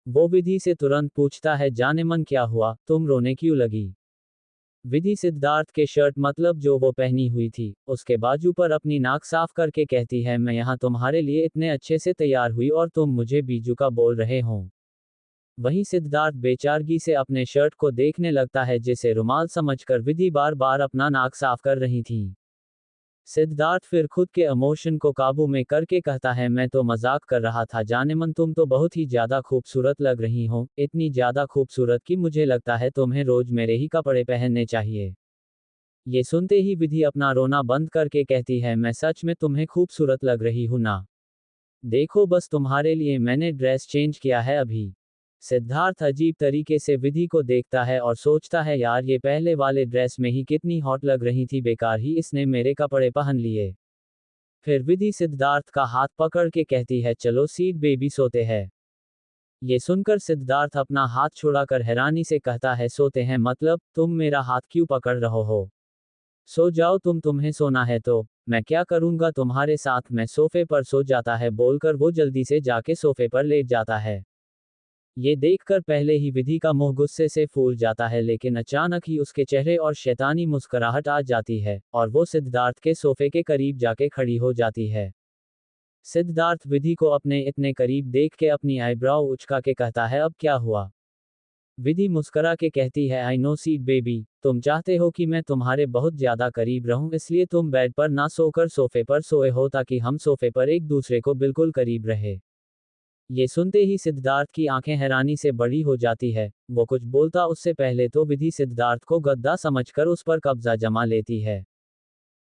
वो विधि से तुरंत पूछता है, जाने मन क्या हुआ, तुम रोने क्यों लगी। विधि सिद्धार्थ के शर्ट मतलब जो वो पहनी हुई थी, उसके बाजू पर अपनी नाक साफ करके कहती है, मैं यहाँ तुम्हारे लिए इतने अच्छे से तैयार हुई और तुम मुझे बीजू का बोल रहे हो। वहीं सिद्धार्थ बेचारगी से अपने शर्ट को देखने लगता है, जिसे रुमाल समझकर विधि बार बार अपना नाक साफ कर रही थी। सिद्धार्थ फिर खुद के इमोशन को काबू में करके कहता है, मैं तो मजाक कर रहा था जाने मन, तुम तो बहुत ही ज्यादा खूबसूरत लग रही हो, इतनी ज्यादा खूबसूरत कि मुझे लगता है तुम्हें रोज मेरे ही कपड़े पहनने चाहिए। ये सुनते ही विधि अपना रोना बंद करके कहती है, मैं सच में तुम्हें खूबसूरत लग रही हूं ना। देखो बस तुम्हारे लिए मैंने ड्रेस चेंज किया है अभी। सिद्धार्थ अजीब तरीके से विधि को देखता है और सोचता है, यार ये पहले वाले ड्रेस में ही कितनी हॉट लग रही थी, बेकार ही इसने मेरे कपड़े पहन लिए। फिर विधि सिद्धार्थ का हाथ पकड़ के कहती है, चलो सीट बेबी सोते हैं। ये सुनकर सिद्धार्थ अपना हाथ छुड़ाकर हैरानी से कहता है, सोते हैं मतलब, तुम मेरा हाथ क्यों पकड़ रहे हो? सो जाओ तुम्हें सोना है तो मैं क्या करूंगा तुम्हारे साथ, मैं सोफे पर सो जाता है, बोलकर वो जल्दी से जाके सोफे पर लेट जाता है। ये देखकर पहले ही विधि का मुंह गुस्से से फूल जाता है, लेकिन अचानक ही उसके चेहरे और शैतानी मुस्कुराहट आ जाती है और वो सिद्धार्थ के सोफे के करीब जाके खड़ी हो जाती है। सिद्धार्थ विधि को अपने इतने करीब देख के अपनी आईब्राव उचका के कहता है, अब क्या हुआ? विधि मुस्कुरा के कहती है, आई नो सीट बेबी, तुम चाहते हो कि मैं तुम्हारे बहुत ज्यादा करीब रहूं, इसलिए तुम बेड पर ना सोकर सोफे पर सोए हो ताकि हम सोफे पर एक दूसरे को बिल्कुल करीब रहे। ये सुनते ही सिद्धार्थ की आंखें हैरानी से बड़ी हो जाती है। वो कुछ बोलता उससे पहले तो विधि सिद्धार्थ को गद्दा समझकर उस पर कब्जा जमा लेती है,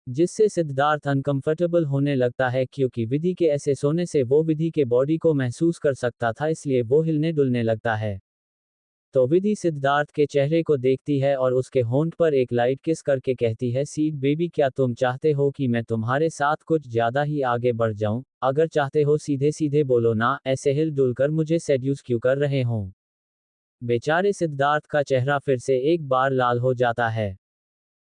जिससे सिद्धार्थ अनकंफर्टेबल होने लगता है, क्योंकि विधि के ऐसे सोने से वो विधि के बॉडी को महसूस कर सकता था, इसलिए वो हिलने डुलने लगता है। तो विधि सिद्धार्थ के चेहरे को देखती है और उसके होंठ पर एक लाइट किस करके कहती है, सीट बेबी क्या तुम चाहते हो कि मैं तुम्हारे साथ कुछ ज्यादा ही आगे बढ़ जाऊं? अगर चाहते हो सीधे सीधे बोलो ना, ऐसे हिल डुल कर मुझे सेड्यूस क्यों कर रहे हो? बेचारे सिद्धार्थ का चेहरा फिर से एक बार लाल हो जाता है।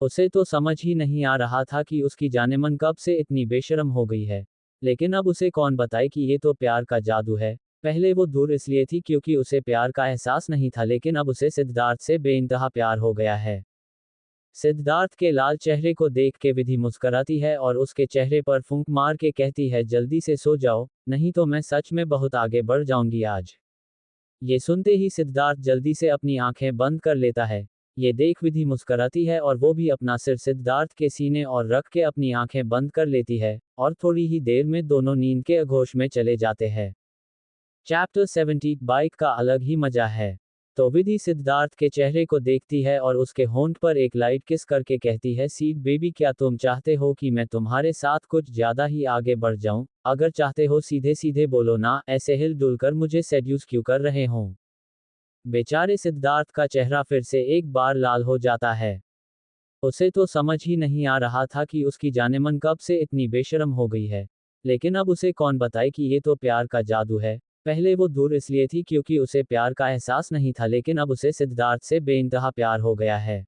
उसे तो समझ ही नहीं आ रहा था कि उसकी जानेमन कब से इतनी बेशर्म हो गई है। लेकिन अब उसे कौन बताए कि ये तो प्यार का जादू है। पहले वो दूर इसलिए थी क्योंकि उसे प्यार का एहसास नहीं था, लेकिन अब उसे सिद्धार्थ से बेइंतहा प्यार हो गया है। सिद्धार्थ के लाल चेहरे को देख के विधि मुस्कुराती है और उसके चेहरे पर फूंक मार के कहती है, जल्दी से सो जाओ, नहीं तो मैं सच में बहुत आगे बढ़ जाऊंगी आज। ये सुनते ही सिद्धार्थ जल्दी से अपनी आंखें बंद कर लेता है। ये देख विधि मुस्कुराती है और वो भी अपना सिर सिद्धार्थ के सीने और रख के अपनी आंखें बंद कर लेती है और थोड़ी ही देर में दोनों नींद के आगोश में चले जाते हैं। चैप्टर 70 बाइक का अलग ही मजा है। तो विधि सिद्धार्थ के चेहरे को देखती है और उसके होंठ पर एक लाइट किस करके कहती है, सीट बेबी क्या तुम चाहते हो कि मैं तुम्हारे साथ कुछ ज्यादा ही आगे बढ़ जाऊं? अगर चाहते हो सीधे सीधे बोलो ना, ऐसे हिल डुल कर मुझे सेड्यूस क्यों कर रहे हो? बेचारे सिद्धार्थ का चेहरा फिर से एक बार लाल हो जाता है। उसे तो समझ ही नहीं आ रहा था कि उसकी जानेमन कब से इतनी बेशर्म हो गई है। लेकिन अब उसे कौन बताए कि ये तो प्यार का जादू है। पहले वो दूर इसलिए थी क्योंकि उसे प्यार का एहसास नहीं था, लेकिन अब उसे सिद्धार्थ से बेइंतहा प्यार हो गया है।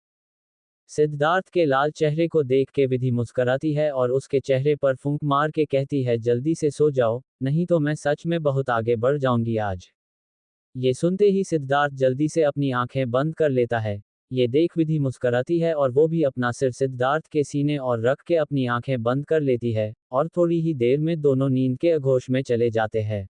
सिद्धार्थ के लाल चेहरे को देख के विधि मुस्कुराती है और उसके चेहरे पर फूंक मार के कहती है, जल्दी से सो जाओ, नहीं तो मैं सच में बहुत आगे बढ़ जाऊंगी आज। ये सुनते ही सिद्धार्थ जल्दी से अपनी आंखें बंद कर लेता है। ये देख विधि मुस्कुराती है और वो भी अपना सिर सिद्धार्थ के सीने और रख के अपनी आंखें बंद कर लेती है और थोड़ी ही देर में दोनों नींद के आगोश में चले जाते हैं।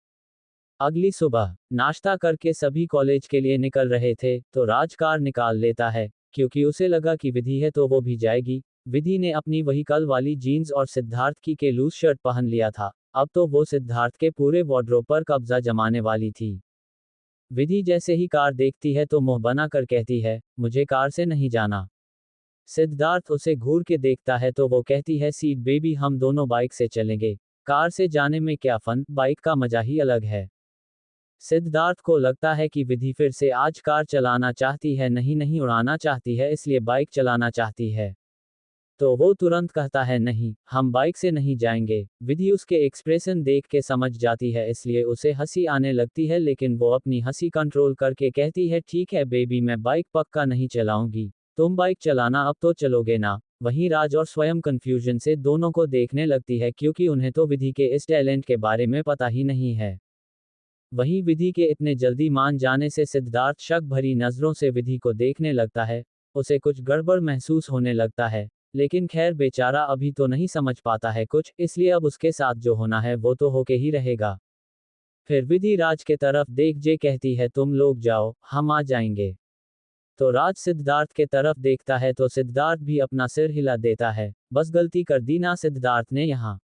अगली सुबह नाश्ता करके सभी कॉलेज के लिए निकल रहे थे तो राज कार निकाल लेता है, क्योंकि उसे लगा कि विधि है तो वो भी जाएगी। विधि ने अपनी वही कल वाली जीन्स और सिद्धार्थ की के लूज शर्ट पहन लिया था। अब तो वो सिद्धार्थ के पूरे वार्डरोब पर कब्जा जमाने वाली थी। विधि जैसे ही कार देखती है तो मुंह बनाकर कहती है, मुझे कार से नहीं जाना। सिद्धार्थ उसे घूर के देखता है तो वो कहती है, सीट बेबी हम दोनों बाइक से चलेंगे, कार से जाने में क्या फन, बाइक का मजा ही अलग है। सिद्धार्थ को लगता है कि विधि फिर से आज कार चलाना चाहती है, नहीं नहीं उड़ाना चाहती है, इसलिए बाइक चलाना चाहती है। तो वो तुरंत कहता है, नहीं हम बाइक से नहीं जाएंगे। विधि उसके एक्सप्रेशन देख के समझ जाती है, इसलिए उसे हंसी आने लगती है, लेकिन वो अपनी हंसी कंट्रोल करके कहती है, ठीक है बेबी मैं बाइक पक्का नहीं चलाऊंगी, तुम बाइक चलाना अब तो चलोगे ना। वहीं राज और स्वयं कंफ्यूजन से दोनों को देखने लगती है, क्योंकि उन्हें तो विधि के इस टैलेंट के बारे में पता ही नहीं है। वहीं विधि के इतने जल्दी मान जाने से सिद्धार्थ शक भरी नजरों से विधि को देखने लगता है। उसे कुछ गड़बड़ महसूस होने लगता है, लेकिन खैर बेचारा अभी तो नहीं समझ पाता है कुछ, इसलिए अब उसके साथ जो होना है वो तो होके ही रहेगा। फिर विधि राज के तरफ देख जे कहती है, तुम लोग जाओ हम आ जाएंगे। तो राज सिद्धार्थ के तरफ देखता है तो सिद्धार्थ भी अपना सिर हिला देता है, बस गलती कर दी ना सिद्धार्थ ने यहाँ।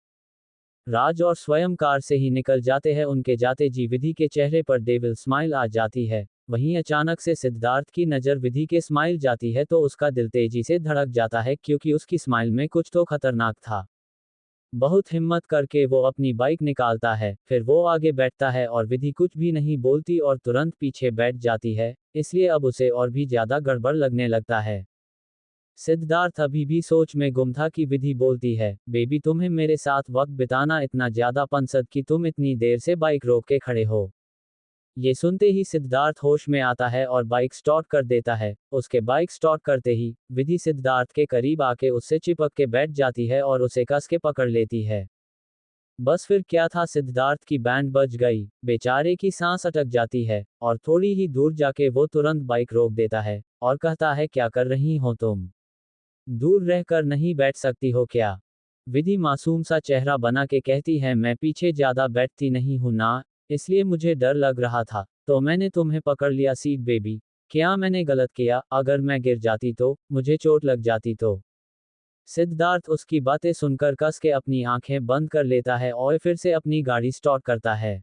राज और स्वयं कार से ही निकल जाते हैं। उनके जाते जी विधि के चेहरे पर डेविल स्माइल आ जाती है। वहीं अचानक से सिद्धार्थ की नज़र विधि के स्माइल जाती है तो उसका दिल तेजी से धड़क जाता है क्योंकि उसकी स्माइल में कुछ तो खतरनाक था। बहुत हिम्मत करके वो अपनी बाइक निकालता है, फिर वो आगे बैठता है और विधि कुछ भी नहीं बोलती और तुरंत पीछे बैठ जाती है, इसलिए अब उसे और भी ज्यादा गड़बड़ लगने लगता है। सिद्धार्थ अभी भी सोच में गुम था कि विधि बोलती है, बेबी तुम्हें मेरे साथ वक्त बिताना इतना ज्यादा पसंद कि तुम इतनी देर से बाइक रोक के खड़े हो। ये सुनते ही सिद्धार्थ होश में आता है और बाइक स्टार्ट कर देता है। उसके बाइक स्टार्ट करते ही विधि सिद्धार्थ के करीब आके उससे चिपक के बैठ जाती है और उसे कस के पकड़ लेती है। बस फिर क्या था, सिद्धार्थ की बैंड बज गई, बेचारे की सांस अटक जाती है और थोड़ी ही दूर जाके वो तुरंत बाइक रोक देता है और कहता है, क्या कर रही हो तुम? दूर रहकर नहीं बैठ सकती हो क्या? विधि मासूम सा चेहरा बना के कहती है, मैं पीछे ज्यादा बैठती नहीं हूं ना, इसलिए मुझे डर लग रहा था तो मैंने तुम्हें पकड़ लिया सीट बेबी। क्या मैंने गलत किया? अगर मैं गिर जाती तो मुझे चोट लग जाती तो? सिद्धार्थ उसकी बातें सुनकर कस के अपनी आंखें बंद कर लेता है और फिर से अपनी गाड़ी स्टार्ट करता है।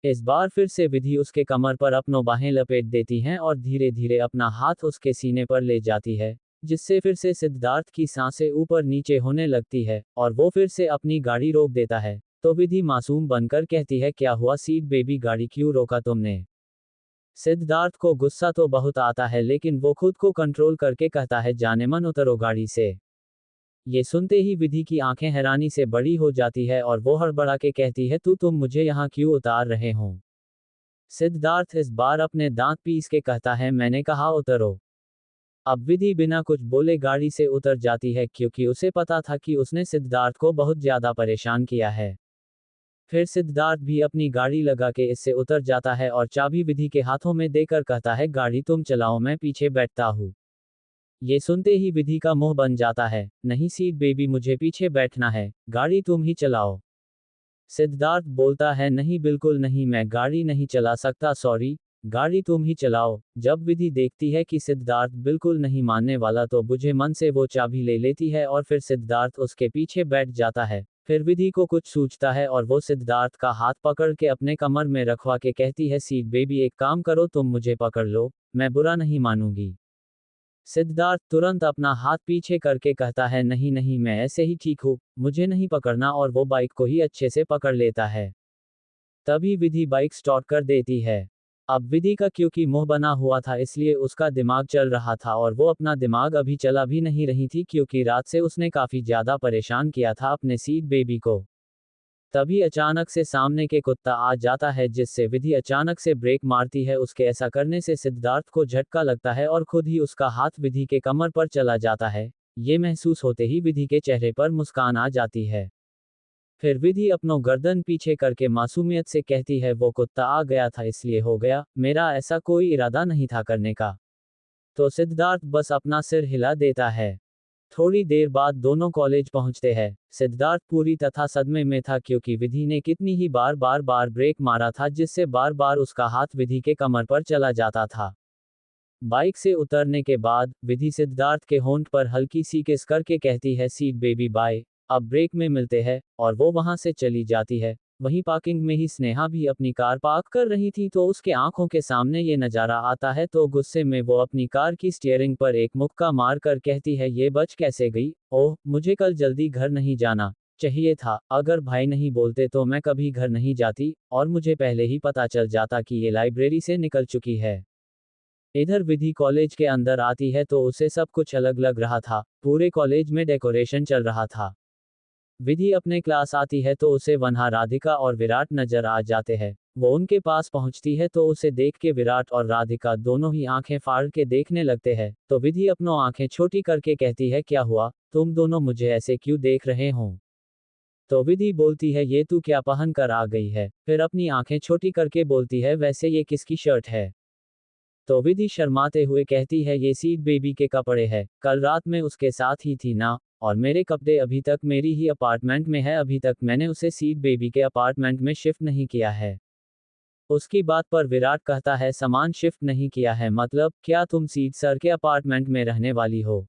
इस बार फिर से विधि उसके कमर पर अपनों बाहें लपेट देती हैं और धीरे धीरे अपना हाथ उसके सीने पर ले जाती है, जिससे फिर से सिद्धार्थ की सांसें ऊपर नीचे होने लगती है और वो फिर से अपनी गाड़ी रोक देता है। तो विधि मासूम बनकर कहती है, क्या हुआ सीट बेबी, गाड़ी क्यों रोका तुमने? सिद्धार्थ को गुस्सा तो बहुत आता है लेकिन वो खुद को कंट्रोल करके कहता है, जाने मन उतरो गाड़ी से। ये सुनते ही विधि की आंखें हैरानी से बड़ी हो जाती है और वो हड़बड़ा के कहती है, तुम मुझे यहाँ क्यों उतार रहे हो? सिद्धार्थ इस बार अपने दांत पीस के कहता है, मैंने कहा उतरो। अब विधि बिना कुछ बोले गाड़ी से उतर जाती है क्योंकि उसे पता था कि उसने सिद्धार्थ को बहुत ज्यादा परेशान किया है। फिर सिद्धार्थ भी अपनी गाड़ी लगा के इससे उतर जाता है और चाबी विधि के हाथों में देकर कहता है, गाड़ी तुम चलाओ, मैं पीछे बैठता हूँ। ये सुनते ही विधि का मुंह बन जाता है, नहीं सीट बेबी, मुझे पीछे बैठना है, गाड़ी तुम ही चलाओ। सिद्धार्थ बोलता है, नहीं बिल्कुल नहीं, मैं गाड़ी नहीं चला सकता, सॉरी, गाड़ी तुम ही चलाओ। जब विधि देखती है कि सिद्धार्थ बिल्कुल नहीं मानने वाला तो बुझे मन से वो चाबी ले लेती है और फिर सिद्धार्थ उसके पीछे बैठ जाता है। फिर विधि को कुछ सूझता है और वो सिद्धार्थ का हाथ पकड़ के अपने कमर में रखवा के कहती है, सीट बेबी एक काम करो, तुम मुझे पकड़ लो, मैं बुरा नहीं मानूंगी। सिद्धार्थ तुरंत अपना हाथ पीछे करके कहता है, नहीं नहीं, मैं ऐसे ही ठीक हूँ, मुझे नहीं पकड़ना, और वो बाइक को ही अच्छे से पकड़ लेता है। तभी विधि बाइक स्टार्ट कर देती है। अब विधि का क्योंकि मुंह बना हुआ था इसलिए उसका दिमाग चल रहा था और वो अपना दिमाग अभी चला भी नहीं रही थी क्योंकि रात से उसने काफी ज्यादा परेशान किया था अपने सीट बेबी को। तभी अचानक से सामने के कुत्ता आ जाता है जिससे विधि अचानक से ब्रेक मारती है। उसके ऐसा करने से सिद्धार्थ को झटका लगता है और खुद ही उसका हाथ विधि के कमर पर चला जाता है। ये महसूस होते ही विधि के चेहरे पर मुस्कान आ जाती है। फिर विधि अपनों गर्दन पीछे करके मासूमियत से कहती है, वो कुत्ता आ गया था इसलिए हो गया, मेरा ऐसा कोई इरादा नहीं था करने का। तो सिद्धार्थ बस अपना सिर हिला देता है। थोड़ी देर बाद दोनों कॉलेज पहुंचते हैं। सिद्धार्थ पूरी तथा सदमे में था क्योंकि विधि ने कितनी ही बार ब्रेक मारा था जिससे बार बार उसका हाथ विधि के कमर पर चला जाता था। बाइक से उतरने के बाद विधि सिद्धार्थ के होंठ पर हल्की सी किस करके कहती है, सीट बेबी बाय, अब ब्रेक में मिलते हैं, और वो वहां से चली जाती है। वहीं पार्किंग में ही स्नेहा भी अपनी कार पार्क कर रही थी तो उसके आंखों के सामने ये नजारा आता है तो गुस्से में वो अपनी कार की स्टीयरिंग पर एक मुक्का मार कर कहती है, ये बच कैसे गई? ओह, मुझे कल जल्दी घर नहीं जाना चाहिए था, अगर भाई नहीं बोलते तो मैं कभी घर नहीं जाती और मुझे पहले ही पता चल जाता कि ये लाइब्रेरी से निकल चुकी है। इधर विधि कॉलेज के अंदर आती है तो उसे सब कुछ अलग लग रहा था। पूरे कॉलेज में डेकोरेशन चल रहा था। विधि अपने क्लास आती है तो उसे वहां राधिका और विराट नजर आ जाते हैं। वो उनके पास पहुंचती है तो उसे देख के विराट और राधिका दोनों ही आंखें फाड़ के देखने लगते हैं। तो विधि अपनों आंखें छोटी करके कहती है, क्या हुआ, तुम दोनों मुझे ऐसे क्यों देख रहे हो? तो विधि बोलती है, ये तू क्या पहन कर आ गई है? फिर अपनी आंखें छोटी करके बोलती है, वैसे ये किसकी शर्ट है? तो विधि शर्माते हुए कहती है, ये सीट बेबी के कपड़े हैं, कल रात में उसके साथ ही थी ना, और मेरे कपड़े अभी तक मेरी ही अपार्टमेंट में है, अभी तक मैंने उसे सीट बेबी के अपार्टमेंट में शिफ्ट नहीं किया है। उसकी बात पर विराट कहता है, सामान शिफ्ट नहीं किया है मतलब क्या तुम सीट सर के अपार्टमेंट में रहने वाली हो?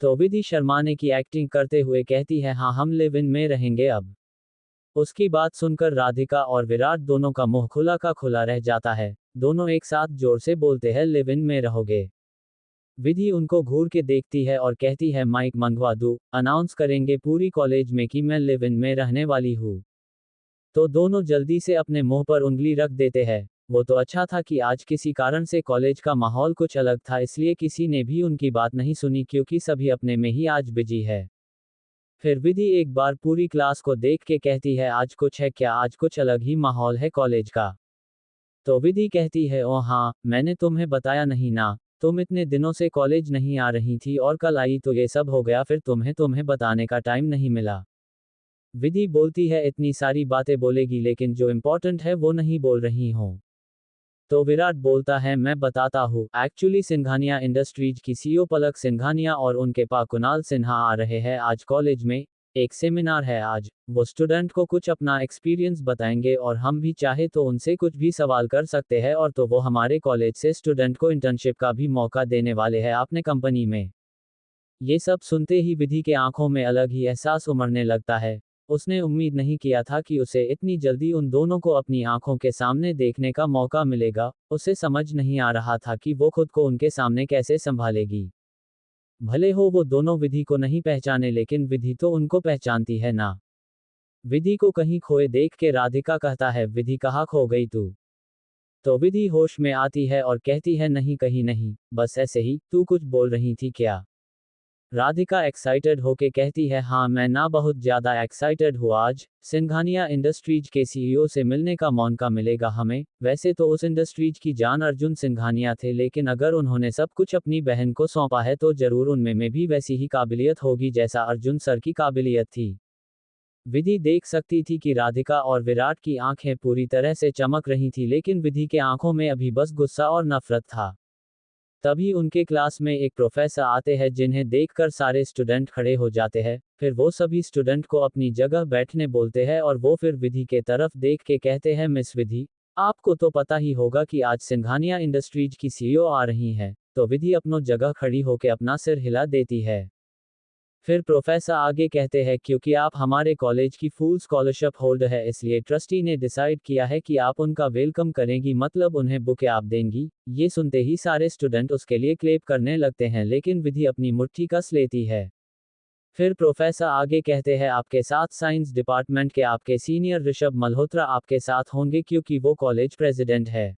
तो विधि शर्माने की एक्टिंग करते हुए कहती है, हाँ हम लिव इन में रहेंगे अब। उसकी बात सुनकर राधिका और विराट दोनों का मुंह खुला का खुला रह जाता है। दोनों एक साथ जोर से बोलते हैं, लिव इन में रहोगे। विधि उनको घूर के देखती है और कहती है, माइक मंगवा दूं, अनाउंस करेंगे पूरी कॉलेज में कि मैं लिव इन में रहने वाली हूँ। तो दोनों जल्दी से अपने मुंह पर उंगली रख देते हैं। वो तो अच्छा था कि आज किसी कारण से कॉलेज का माहौल कुछ अलग था, इसलिए किसी ने भी उनकी बात नहीं सुनी क्योंकि सभी अपने में ही आज बिजी है। फिर विधि एक बार पूरी क्लास को देख के कहती है, आज कुछ है क्या, आज कुछ अलग ही माहौल है कॉलेज का। तो विधि कहती है, ओ हाँ, मैंने तुम्हें बताया नहीं ना, तुम इतने दिनों से कॉलेज नहीं आ रही थी और कल आई तो ये सब हो गया, फिर तुम्हें बताने का टाइम नहीं मिला। विधि बोलती है, इतनी सारी बातें बोलेगी लेकिन जो इम्पोर्टेंट है वो नहीं बोल रही हूँ। तो विराट बोलता है, मैं बताता हूँ, एक्चुअली सिंघानिया इंडस्ट्रीज की सीईओ पलक सिंघानिया और उनके पा कुणाल सिन्हा आ रहे हैं आज कॉलेज में। एक सेमिनार है आज, वो स्टूडेंट को कुछ अपना एक्सपीरियंस बताएंगे और हम भी चाहे तो उनसे कुछ भी सवाल कर सकते हैं, और तो वो हमारे कॉलेज से स्टूडेंट को इंटर्नशिप का भी मौका देने वाले हैं अपने कंपनी में। ये सब सुनते ही विधि के आंखों में अलग ही एहसास उमड़ने लगता है। उसने उम्मीद नहीं किया था कि उसे इतनी जल्दी उन दोनों को अपनी आंखों के सामने देखने का मौका मिलेगा। उसे समझ नहीं आ रहा था कि वो खुद को उनके सामने कैसे संभालेगी। भले हो वो दोनों विधि को नहीं पहचाने, लेकिन विधि तो उनको पहचानती है ना। विधि को कहीं खोए देख के राधिका कहता है, विधि कहाँ खो गई तू। तो विधि होश में आती है और कहती है, नहीं कहीं नहीं, बस ऐसे ही, तू कुछ बोल रही थी क्या। राधिका एक्साइटेड होके कहती है, हाँ मैं ना बहुत ज्यादा एक्साइटेड हूँ, आज सिंघानिया इंडस्ट्रीज के सीईओ से मिलने का मौका मिलेगा हमें। वैसे तो उस इंडस्ट्रीज की जान अर्जुन सिंघानिया थे, लेकिन अगर उन्होंने सब कुछ अपनी बहन को सौंपा है तो जरूर उनमें में भी वैसी ही काबिलियत होगी जैसा अर्जुन सर की काबिलियत थी। विधि देख सकती थी कि राधिका और विराट की आंखें पूरी तरह से चमक रही थी, लेकिन विधि के आंखों में अभी बस गुस्सा और नफरत था। तभी उनके क्लास में एक प्रोफेसर आते हैं जिन्हें देखकर सारे स्टूडेंट खड़े हो जाते हैं। फिर वो सभी स्टूडेंट को अपनी जगह बैठने बोलते हैं और वो फिर विधि के तरफ देख के कहते हैं, मिस विधि, आपको तो पता ही होगा कि आज सिंघानिया इंडस्ट्रीज की सीईओ आ रही हैं। तो विधि अपनी जगह खड़ी होकर अपना सिर हिला देती है। फिर प्रोफेसर आगे कहते हैं, क्योंकि आप हमारे कॉलेज की फुल स्कॉलरशिप होल्डर है, इसलिए ट्रस्टी ने डिसाइड किया है कि आप उनका वेलकम करेंगी, मतलब उन्हें बुके आप देंगी। ये सुनते ही सारे स्टूडेंट उसके लिए क्लेप करने लगते हैं, लेकिन विधि अपनी मुट्ठी कस लेती है। फिर प्रोफेसर आगे कहते हैं, आपके साथ साइंस डिपार्टमेंट के आपके सीनियर ऋषभ मल्होत्रा आपके साथ होंगे क्योंकि वो कॉलेज प्रेसिडेंट है।